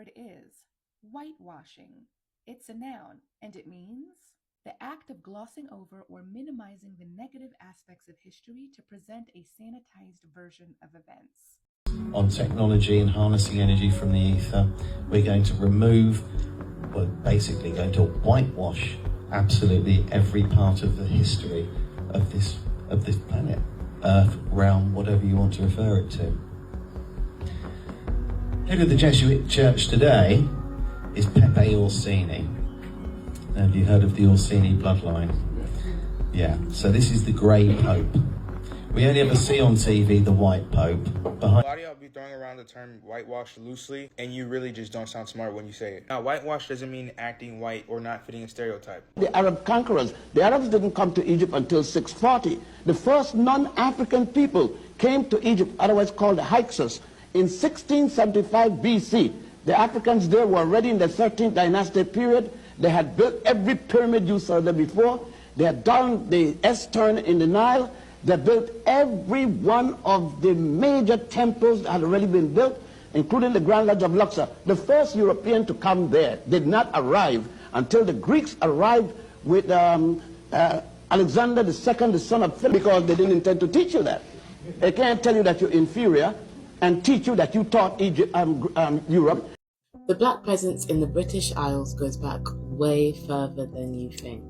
word is whitewashing. It's a noun, and it means the act of glossing over or minimizing the negative aspects of history to present a sanitized version of events. On technology and harnessing energy from the ether, we're going to remove, we're basically going to whitewash absolutely every part of the history of this planet, Earth, realm, whatever you want to refer it to. Head of the Jesuit Church today is Pepe Orsini. Have you heard of the Orsini bloodline? Yeah, so this is the Grey Pope. We only ever see on TV the White Pope. A lot of y'all be throwing around the term whitewash loosely, and you really just don't sound smart when you say it. Now, whitewash doesn't mean acting white or not fitting a stereotype. The Arab conquerors, the Arabs didn't come to Egypt until 640. The first non-African people came to Egypt, otherwise called the Hyksos, in 1675 BC. The Africans there were already in the 13th dynasty period. They had built every pyramid you saw there before. They had done the S-turn in the Nile. They built every one of the major temples that had already been built, including the Grand Lodge of Luxor. The first European to come there did not arrive until the Greeks arrived with Alexander II, the son of Philip, because they didn't intend to teach you that. They can't tell you that you're inferior and teach you that you taught Egypt, Europe. The black presence in the British Isles goes back way further than you think.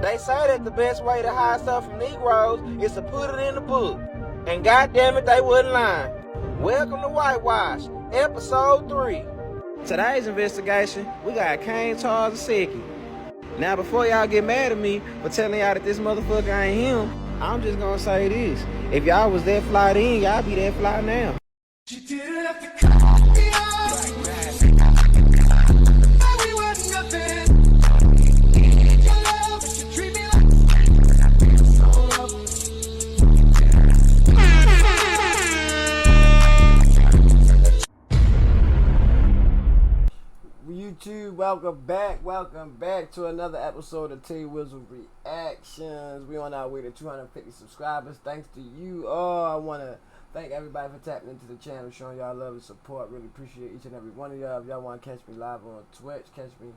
They say that the best way to hide stuff from Negroes is to put it in the book. And goddamn it, they wouldn't lie. Welcome to Whitewash, episode 3. Today's investigation, we got Kane, Charles, and Seki. Now before y'all get mad at me for telling y'all that this motherfucker ain't him, I'm just gonna say this. If y'all was that fly then, y'all be that fly now. She didn't have to cut me off. We were nothing. Your love should treat me like so. YouTube, welcome back to another episode of T Whistle Reactions. We on our way to 250 subscribers. Thanks to you all. I want to thank everybody for tapping into the channel, showing y'all love and support. Really appreciate each and every one of y'all. If y'all want to catch me live on Twitch, catch me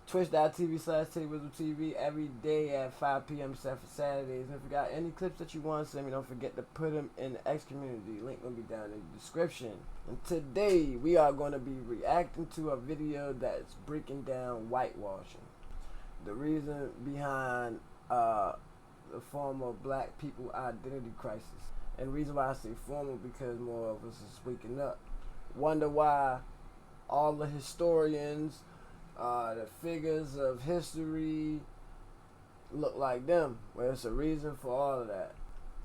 twitch.tv/TWhizzleTV every day at 5 p.m. except for Saturdays. And if you got any clips that you want to send me, don't forget to put them in the X community. Link will be down in the description. And today we are going to be reacting to a video that's breaking down whitewashing. The reason behind the former black people identity crisis. And the reason why I say formal, because more of us is waking up. Wonder why all the historians, the figures of history look like them. Well, it's a reason for all of that.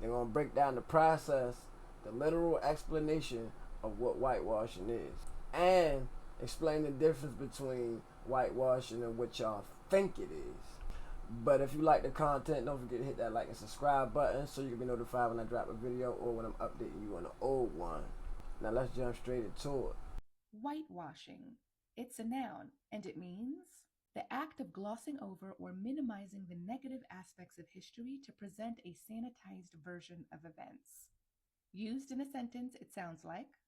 They're going to break down the process, the literal explanation of what whitewashing is, and explain the difference between whitewashing and what y'all think it is. But if you like the content, don't forget to hit that like and subscribe button so you can be notified when I drop a video or when I'm updating you on the old one. Now let's jump straight into it. Whitewashing. It's a noun, and it means the act of glossing over or minimizing the negative aspects of history to present a sanitized version of events. Used in a sentence, it sounds like,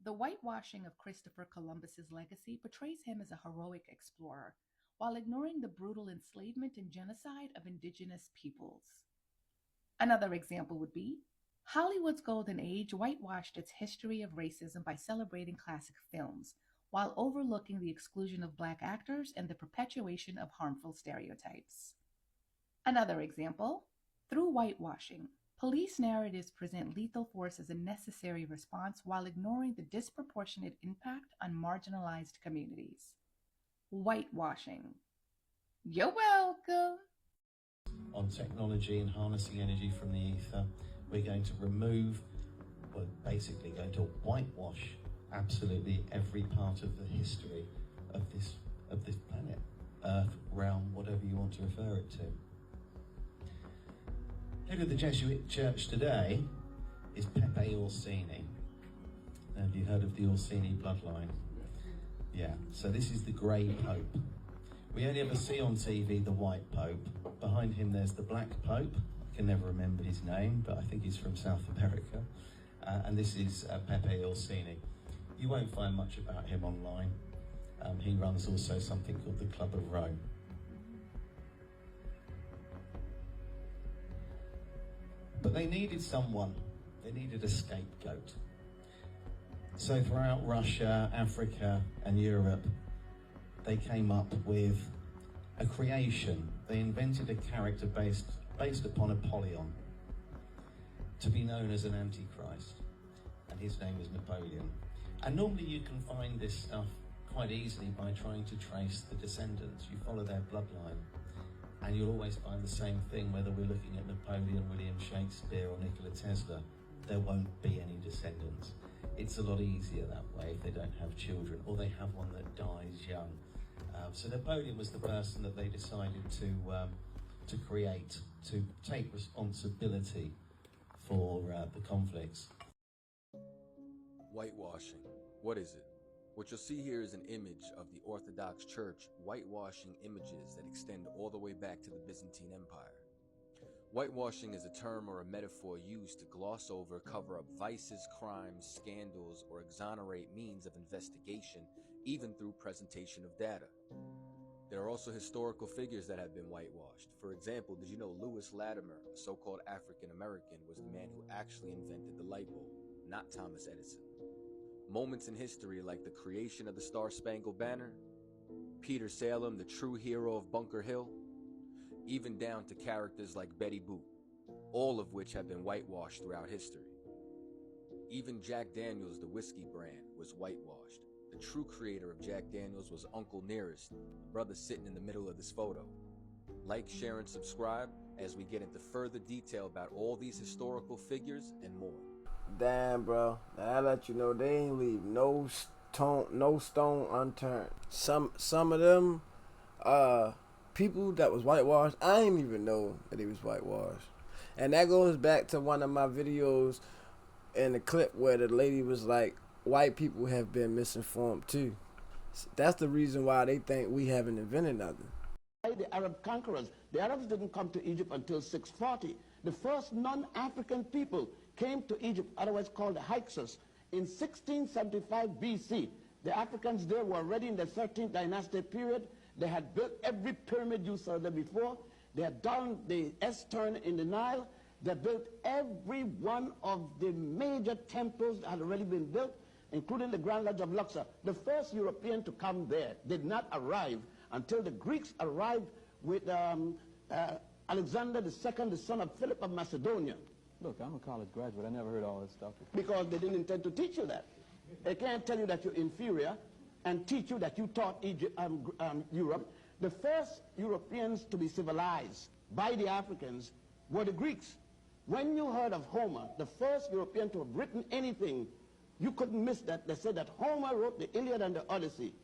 the whitewashing of Christopher Columbus's legacy portrays him as a heroic explorer, while ignoring the brutal enslavement and genocide of indigenous peoples. Another example would be, Hollywood's golden age whitewashed its history of racism by celebrating classic films, while overlooking the exclusion of black actors and the perpetuation of harmful stereotypes. Another example, through whitewashing, police narratives present lethal force as a necessary response while ignoring the disproportionate impact on marginalized communities. Whitewashing. You're welcome. On technology and harnessing energy from the ether, we're going to remove, we're basically going to whitewash absolutely every part of the history of this planet, Earth, realm, whatever you want to refer it to. Head of the Jesuit Church today is Pepe Orsini. Have you heard of the Orsini bloodline? Yeah, so this is the Grey Pope. We only ever see on TV the White Pope. Behind him there's the Black Pope. I can never remember his name, but I think he's from South America. And this is Pepe Orsini. You won't find much about him online. He runs also something called the Club of Rome. But they needed someone. They needed a scapegoat. So throughout Russia, Africa, and Europe, they came up with a creation. They invented a character based upon Apollyon to be known as an antichrist, and his name was Napoleon. And normally you can find this stuff quite easily by trying to trace the descendants. You follow their bloodline, and you'll always find the same thing, whether we're looking at Napoleon, William Shakespeare, or Nikola Tesla. There won't be any descendants. It's a lot easier that way if they don't have children, or they have one that dies young. So Napoleon was the person that they decided to create, to take responsibility for the conflicts. Whitewashing. What is it? What you'll see here is an image of the Orthodox Church whitewashing images that extend all the way back to the Byzantine Empire. Whitewashing is a term or a metaphor used to gloss over, cover up vices, crimes, scandals, or exonerate means of investigation, even through presentation of data. There are also historical figures that have been whitewashed. For example, did you know Lewis Latimer, a so-called African American, was the man who actually invented the light bulb, not Thomas Edison? Moments in history like the creation of the Star-Spangled Banner, Peter Salem, the true hero of Bunker Hill, even down to characters like Betty Boop, all of which have been whitewashed throughout history. Even Jack Daniels, the whiskey brand, was whitewashed. The true creator of Jack Daniels was Uncle Nearest, the brother sitting in the middle of this photo. Like, share, and subscribe as we get into further detail about all these historical figures and more. Damn, bro. I let you know they ain't leave no stone unturned. Some of them people that was whitewashed, I didn't even know that he was whitewashed. And that goes back to one of my videos in the clip where the lady was like, white people have been misinformed too. That's the reason why they think we haven't invented nothing. The Arab conquerors, the Arabs didn't come to Egypt until 640. The first non-African people came to Egypt, otherwise called the Hyksos, in 1675 BC. The Africans there were already in the 13th dynasty period. They had built every pyramid you saw there before. They had done the S-turn in the Nile. They built every one of the major temples that had already been built, including the Grand Lodge of Luxor. The first European to come there did not arrive until the Greeks arrived with Alexander II, the son of Philip of Macedonia. Look, I'm a college graduate. I never heard all this stuff before. Because they didn't intend to teach you that. They can't tell you that you're inferior and teach you that you taught Europe. The first Europeans to be civilized by the Africans were the Greeks. When you heard of Homer, the first European to have written anything, you couldn't miss that. They said that Homer wrote the Iliad and the Odyssey.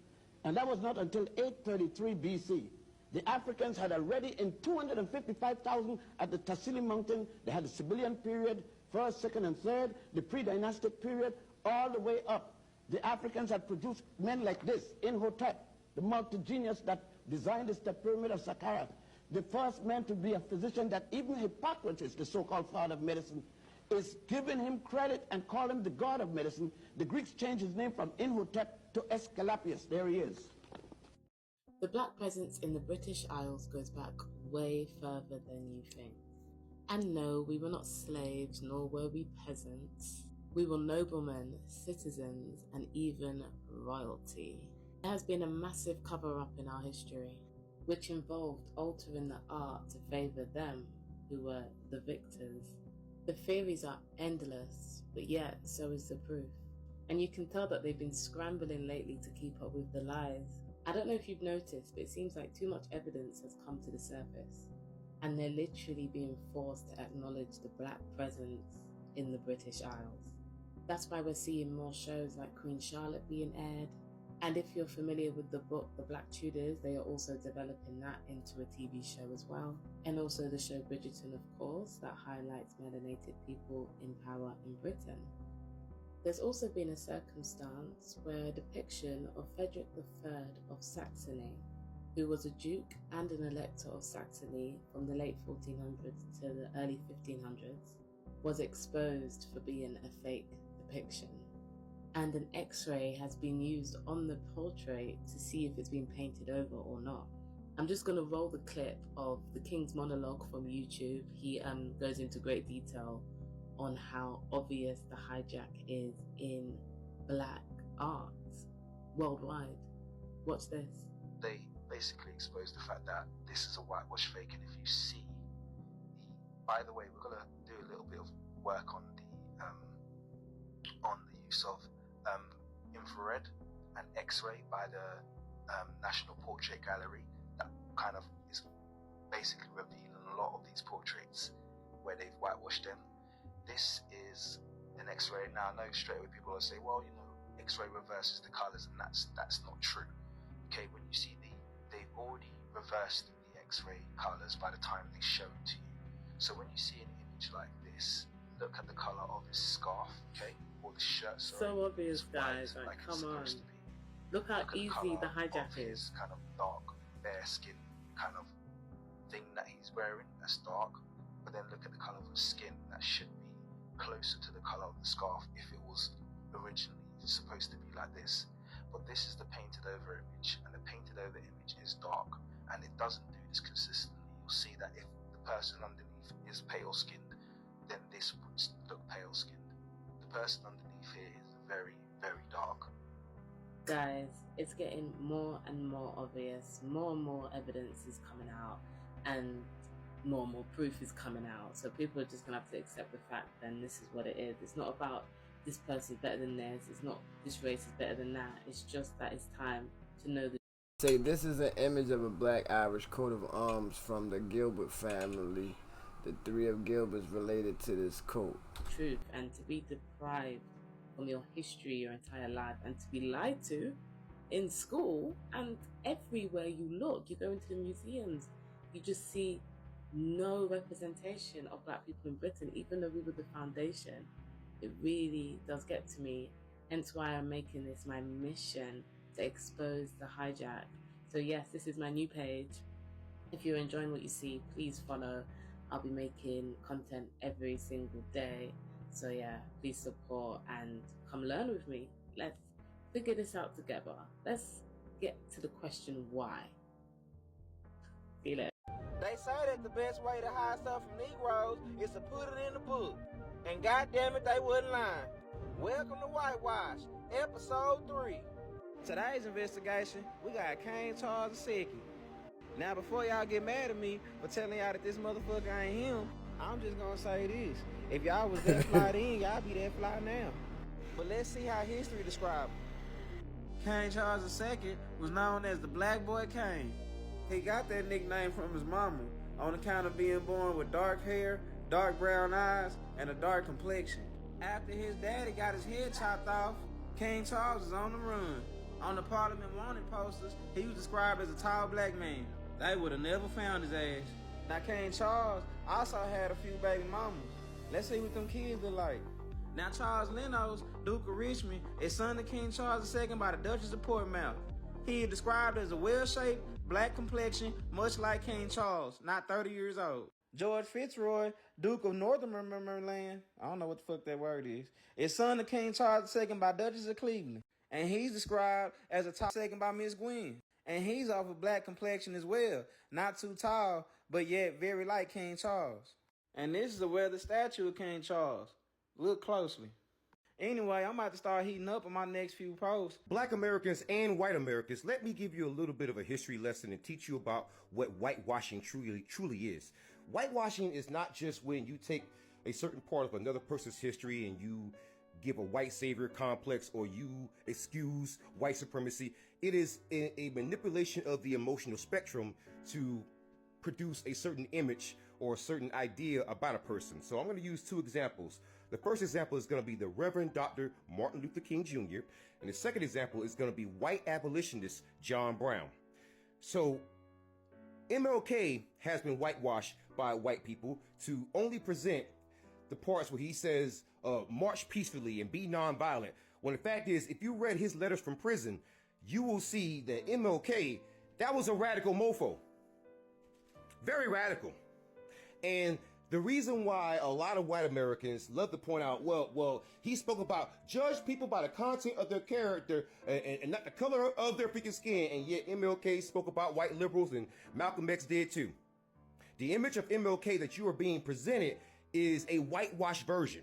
And that was not until 833 BC. The Africans had already, in 255,000 at the Tassili Mountain, they had the Sibyllian period, first, second, and third, the pre-dynastic period, all the way up. The Africans had produced men like this, Imhotep, the multi-genius that designed the step pyramid of Saqqara, the first man to be a physician that even Hippocrates, the so-called father of medicine, is giving him credit and call him the god of medicine. The Greeks changed his name from Imhotep to Aesculapius. There he is. The black presence in the British Isles goes back way further than you think. And no, we were not slaves, nor were we peasants. We were noblemen, citizens, and even royalty. There has been a massive cover-up in our history, which involved altering the art to favour them, who were the victors. The theories are endless, but yet so is the proof. And you can tell that they've been scrambling lately to keep up with the lies. I don't know if you've noticed, but it seems like too much evidence has come to the surface, and they're literally being forced to acknowledge the black presence in the British Isles. That's why we're seeing more shows like Queen Charlotte being aired. And if you're familiar with the book The Black Tudors, they are also developing that into a TV show as well. And also the show Bridgerton, of course, that highlights melanated people in power in Britain. There's also been a circumstance where a depiction of Frederick III of Saxony, who was a duke and an elector of Saxony from the late 1400s to the early 1500s, was exposed for being a fake depiction. and an x-ray has been used on the portrait to see if it's been painted over or not. I'm just going to roll the clip of the King's monologue from YouTube. He goes into great detail on how obvious the hijack is in black art worldwide. Watch this. They basically expose the fact that this is a whitewash fake, and if you see by the way, we're gonna do a little bit of work on the use of infrared and X-ray by the National Portrait Gallery. That kind of is basically revealing a lot of these portraits where they've whitewashed them. This is an X-ray. Now I know straight away people will say, well, you know, X-ray reverses the colors, and that's not true. Okay, when you see they've already reversed the X-ray colors by the time they show it to you. So when you see an image like this, look at the color of his scarf, okay, or the shirt. Sorry. So obvious, guys. Like come on. Look how easy the hijack is. Kind of dark, bare skin kind of thing that he's wearing. That's dark. But then look at the color of his skin. That should be closer to the color of the scarf if it was originally supposed to be like this. But this is the painted over image, and the painted over image is dark, and it doesn't do this consistently. You'll see that if the person underneath is pale skinned, then this would look pale skinned. The person underneath here is very, very dark. Guys, it's getting more and more obvious. More and more evidence is coming out, and more and more proof is coming out. So people are just gonna have to accept the fact then this is what it is. It's not about this person is better than theirs. It's not this race is better than that. It's just that it's time to know the Say this is an image of a black Irish coat of arms from the Gilbert family. The three of Gilberts related to this coat. truth, and to be deprived from your history your entire life, and to be lied to in school and everywhere you look. You go into the museums, you just see no representation of black people in Britain, even though we were the foundation. It really does get to me, hence why I'm making this my mission to expose the hijack. So yes, this is my new page. If you're enjoying what you see, please follow. I'll be making content every single day. So yeah, please support and come learn with me. Let's figure this out together. Let's get to the question why. Feel it. They say that the best way to hide stuff from Negroes is to put it in the book. And goddamn it, they wouldn't lie. Welcome to Whitewash, episode 3. Today's investigation, we got King Charles II. Now, before y'all get mad at me for telling y'all that this motherfucker ain't him, I'm just gonna say this. If y'all was that fly then, y'all be that fly now. But let's see how history describes him. King Charles II was known as the Black Boy King. He got that nickname from his mama on account of being born with dark hair, dark brown eyes, and a dark complexion. After his daddy got his head chopped off, King Charles was on the run. On the Parliament wanted posters, he was described as a tall black man. They would have never found his ass. Now King Charles also had a few baby mamas. Let's see what them kids look like. Now Charles Lenox, Duke of Richmond, is son of King Charles II by the Duchess of Portsmouth. He is described as a well-shaped, black complexion, much like King Charles, not 30 years old. George Fitzroy, Duke of Northumberland, I don't know what the fuck that word is son of King Charles II by Duchess of Cleveland. And he's described as a tall second by Miss Gwen. And he's of a black complexion as well. Not too tall, but yet very like King Charles. And this is a weathered statue of King Charles. Look closely. Anyway, I'm about to start heating up on my next few posts. Black Americans and white Americans, let me give you a little bit of a history lesson and teach you about what whitewashing truly is. Whitewashing is not just when you take a certain part of another person's history and you give a white savior complex or you excuse white supremacy. It is a manipulation of the emotional spectrum to produce a certain image or a certain idea about a person. So I'm going to use two examples. The first example is going to be the Reverend Dr. Martin Luther King Jr. And the second example is going to be white abolitionist John Brown. So MLK has been whitewashed by white people to only present the parts where he says, march peacefully and be nonviolent. When the fact is, if you read his letters from prison, you will see that MLK, that was a radical mofo. Very radical. And The reason why a lot of white Americans love to point out, well, he spoke about judge people by the content of their character and not the color of their freaking skin, and yet MLK spoke about white liberals and Malcolm X did too. The image of MLK that you are being presented is a whitewashed version.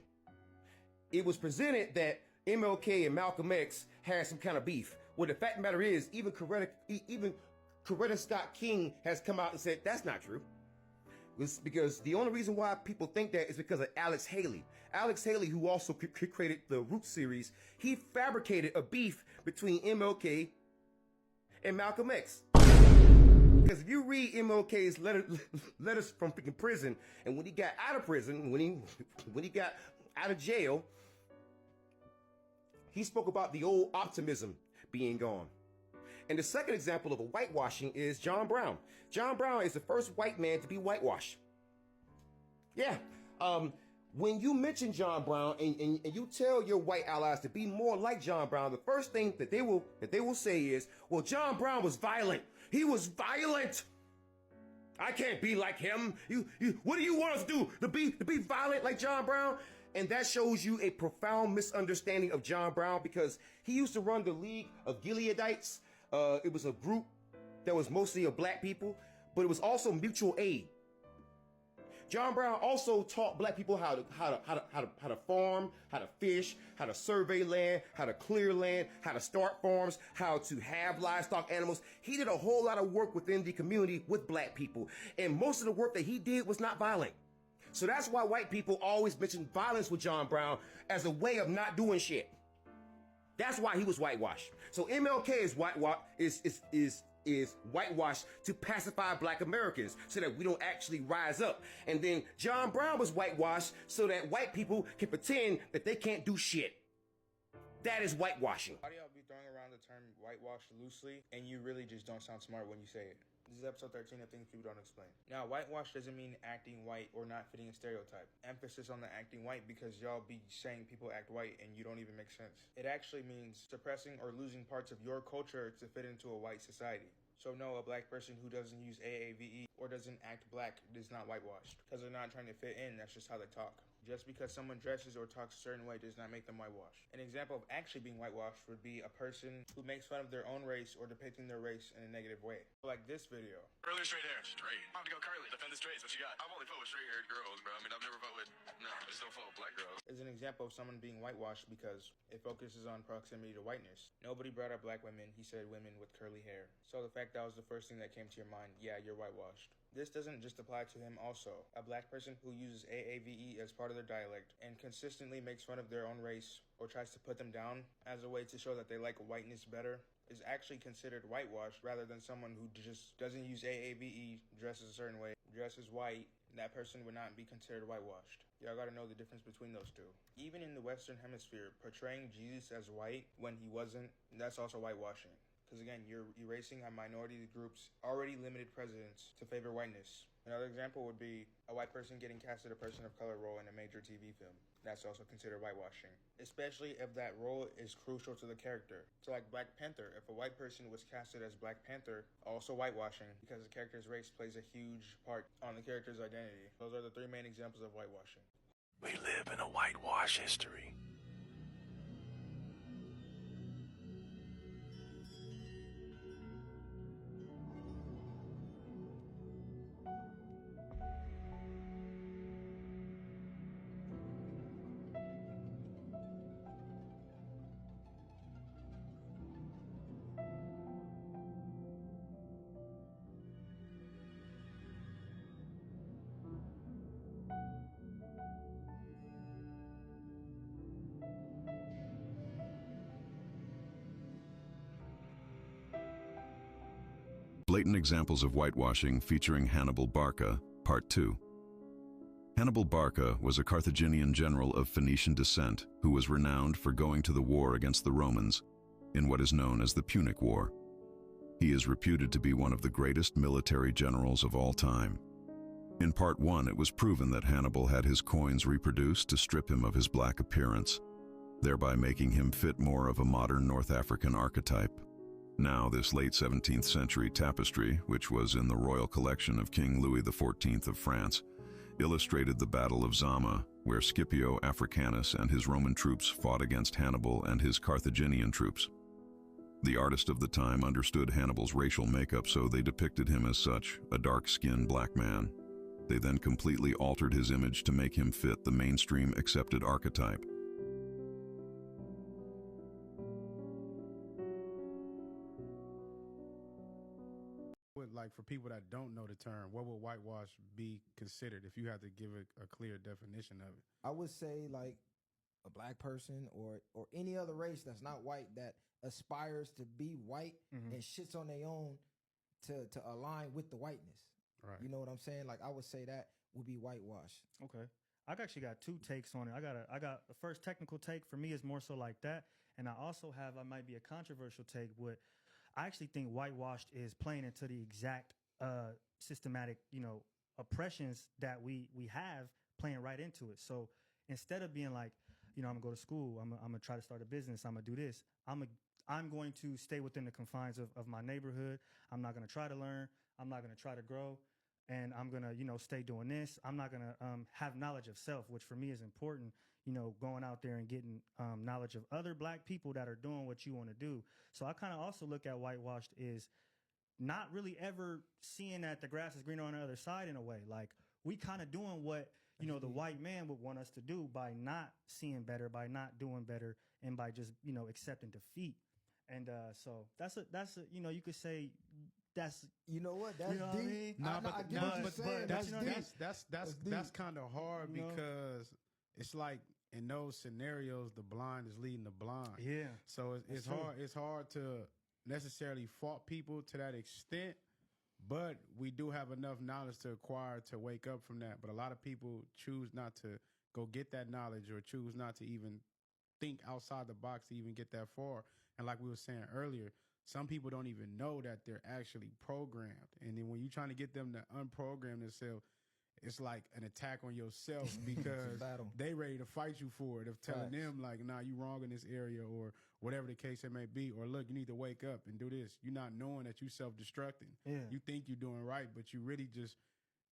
It was presented that MLK and Malcolm X had some kind of beef. Well, the fact of the matter is, even Coretta Scott King has come out and said that's not true. It's because the only reason why people think that is because of Alex Haley. Alex Haley, who also created the Roots series, he fabricated a beef between MLK and Malcolm X. Because if you read MLK's letters from freaking prison, and when he got out of prison, when he got out of jail, he spoke about the old optimism being gone. And the second example of a whitewashing is John Brown. John Brown is the first white man to be whitewashed. Yeah. When you mention John Brown and you tell your white allies to be more like John Brown, the first thing that they will say is, well, John Brown was violent. He was violent. I can't be like him. What do you want us to do? To be violent like John Brown? And that shows you a profound misunderstanding of John Brown, because he used to run the League of Gileadites. It was a group that was mostly of black people, but it was also mutual aid. John Brown also taught black people how to farm, how to fish, how to survey land, how to clear land, how to start farms, how to have livestock animals. He did a whole lot of work within the community with black people, and most of the work that he did was not violent. So that's why white people always mention violence with John Brown as a way of not doing shit. That's why he was whitewashed. So MLK is whitewashed to pacify black Americans so that we don't actually rise up. And then John Brown was whitewashed so that white people can pretend that they can't do shit. That is whitewashing. Why do y'all be throwing around the term whitewash loosely, and you really just don't sound smart when you say it? This is episode 13 of Things People Don't Explain. Now, whitewash doesn't mean acting white or not fitting a stereotype. Emphasis on the acting white, because y'all be saying people act white and you don't even make sense. It actually means suppressing or losing parts of your culture to fit into a white society. So no, a black person who doesn't use AAVE or doesn't act black is not whitewashed, because they're not trying to fit in. That's just how they talk. Just because someone dresses or talks a certain way does not make them whitewashed. An example of actually being whitewashed would be a person who makes fun of their own race or depicting their race in a negative way. Like this video. Earlier straight hair. Straight. I'm gonna go curly. Defend the straights. What you got? I've only fought with straight-haired girls, bro. I mean, I've never fought with... No, I just don't fought with black girls. Is an example of someone being whitewashed because it focuses on proximity to whiteness. Nobody brought up black women. He said women with curly hair. So the fact that was the first thing that came to your mind, yeah, you're whitewashed. This doesn't just apply to him also. A black person who uses AAVE as part of their dialect and consistently makes fun of their own race or tries to put them down as a way to show that they like whiteness better is actually considered whitewashed, rather than someone who just doesn't use AAVE, dresses a certain way, dresses white. That person would not be considered whitewashed. Y'all gotta know the difference between those two. Even in the Western Hemisphere, portraying Jesus as white when he wasn't, that's also whitewashing. Because again, you're erasing a minority group's already limited presence to favor whiteness. Another example would be a white person getting casted a person of color role in a major TV film. That's also considered whitewashing, especially if that role is crucial to the character. So like Black Panther, if a white person was casted as Black Panther, also whitewashing, because the character's race plays a huge part on the character's identity. Those are the three main examples of whitewashing. We live in a whitewash history. Blatant examples of whitewashing featuring Hannibal Barca, Part 2. Hannibal Barca was a Carthaginian general of Phoenician descent who was renowned for going to the war against the Romans in what is known as the Punic War. He is reputed to be one of the greatest military generals of all time. In Part 1, it was proven that Hannibal had his coins reproduced to strip him of his black appearance, thereby making him fit more of a modern North African archetype. Now, this late 17th century tapestry, which was in the royal collection of King Louis XIV of France, illustrated the Battle of Zama, where Scipio Africanus and his Roman troops fought against Hannibal and his Carthaginian troops. The artist of the time understood Hannibal's racial makeup, so they depicted him as such, a dark-skinned black man. They then completely altered his image to make him fit the mainstream accepted archetype. Like, for people that don't know the term, what would whitewash be considered if you had to give it a clear definition of it? I would say like a black person or any other race that's not white that aspires to be white and shits on their own to align with the whiteness. Right. You know what I'm saying? Like, I would say that would be whitewash. Okay. I actually got two takes on it. I got the first technical take for me is more so like that, and I also have, I might be a controversial take, but I actually think whitewashed is playing into the exact systematic, oppressions that we have, playing right into it. So instead of being like, I'm gonna go to school, I'm gonna try to start a business, I'm gonna do this, I'm going to stay within the confines of my neighborhood. I'm not gonna try to learn. I'm not gonna try to grow. And I'm going to, stay doing this. I'm not going to have knowledge of self, which for me is important, going out there and getting knowledge of other black people that are doing what you want to do. So I kind of also look at whitewashed is not really ever seeing that the grass is greener on the other side in a way. Like, we kind of doing what, the white man would want us to do by not seeing better, by not doing better, and by just, accepting defeat. And so that's you could say, that's what that's deep. I mean? That's kind of hard because it's like in those scenarios the blind is leading the blind. Yeah. So it's hard. It's hard to necessarily fault people to that extent, but we do have enough knowledge to acquire to wake up from that. But a lot of people choose not to go get that knowledge or choose not to even think outside the box to even get that far. And like we were saying earlier, some people don't even know that they're actually programmed. And then when you're trying to get them to unprogram themselves, it's like an attack on yourself because they ready to fight you for it, of telling them like, nah, you wrong in this area or whatever the case it may be. Or look, you need to wake up and do this. You're not knowing that you self-destructing. Yeah. You think you're doing right, but you really just,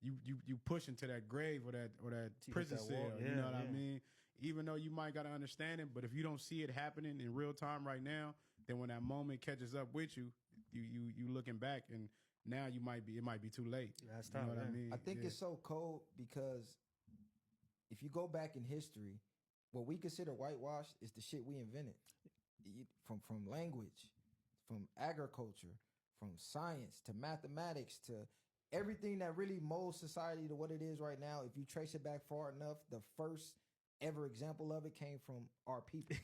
you push into that grave or that prison cell. Yeah, you know what I mean? Even though you might got to understand it, but if you don't see it happening in real time right now, then when that moment catches up with you, you looking back and now it might be too late. That's you know what I mean? I think it's so cold because if you go back in history, what we consider whitewash is the shit we invented. From language, from agriculture, from science to mathematics to everything that really molds society to what it is right now. If you trace it back far enough, the first ever example of it came from our people.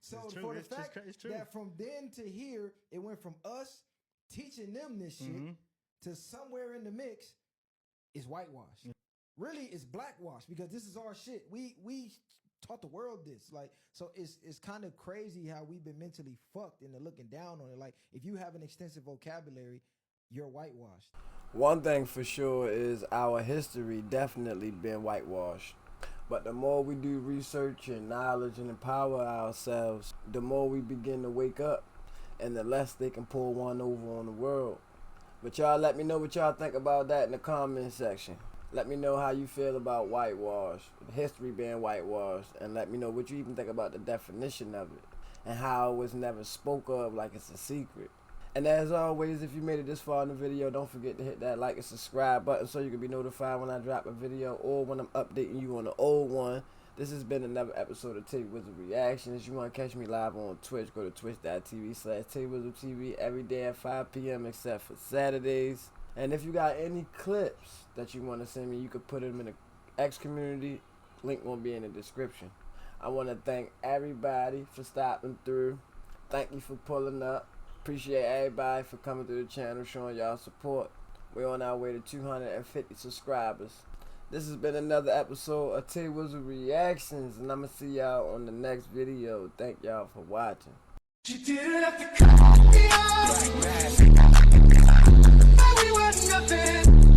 So for the fact that from then to here, it went from us teaching them this shit to somewhere in the mix is whitewash. Really, it's blackwash because this is our shit. We taught the world this. Like, so it's kind of crazy how we've been mentally fucked into looking down on it. Like, if you have an extensive vocabulary, you're whitewashed. One thing for sure is our history definitely been whitewashed. But the more we do research and knowledge and empower ourselves, the more we begin to wake up and the less they can pull one over on the world. But y'all let me know what y'all think about that in the comment section. Let me know how you feel about whitewash, history being whitewashed, and let me know what you even think about the definition of it and how it was never spoke of like it's a secret. And as always, if you made it this far in the video, don't forget to hit that like and subscribe button so you can be notified when I drop a video or when I'm updating you on the old one. This has been another episode of Tay Wizard Reactions. If you want to catch me live on Twitch, go to twitch.tv/TayWizardTV every day at 5 p.m. except for Saturdays. And if you got any clips that you want to send me, you can put them in the X community. Link will be in the description. I want to thank everybody for stopping through. Thank you for pulling up. Appreciate everybody for coming through the channel, showing y'all support. We're on our way to 250 subscribers. This has been another episode of Tay Wizard Reactions, and I'm going to see y'all on the next video. Thank y'all for watching. She didn't have to cut me off. We were nothing.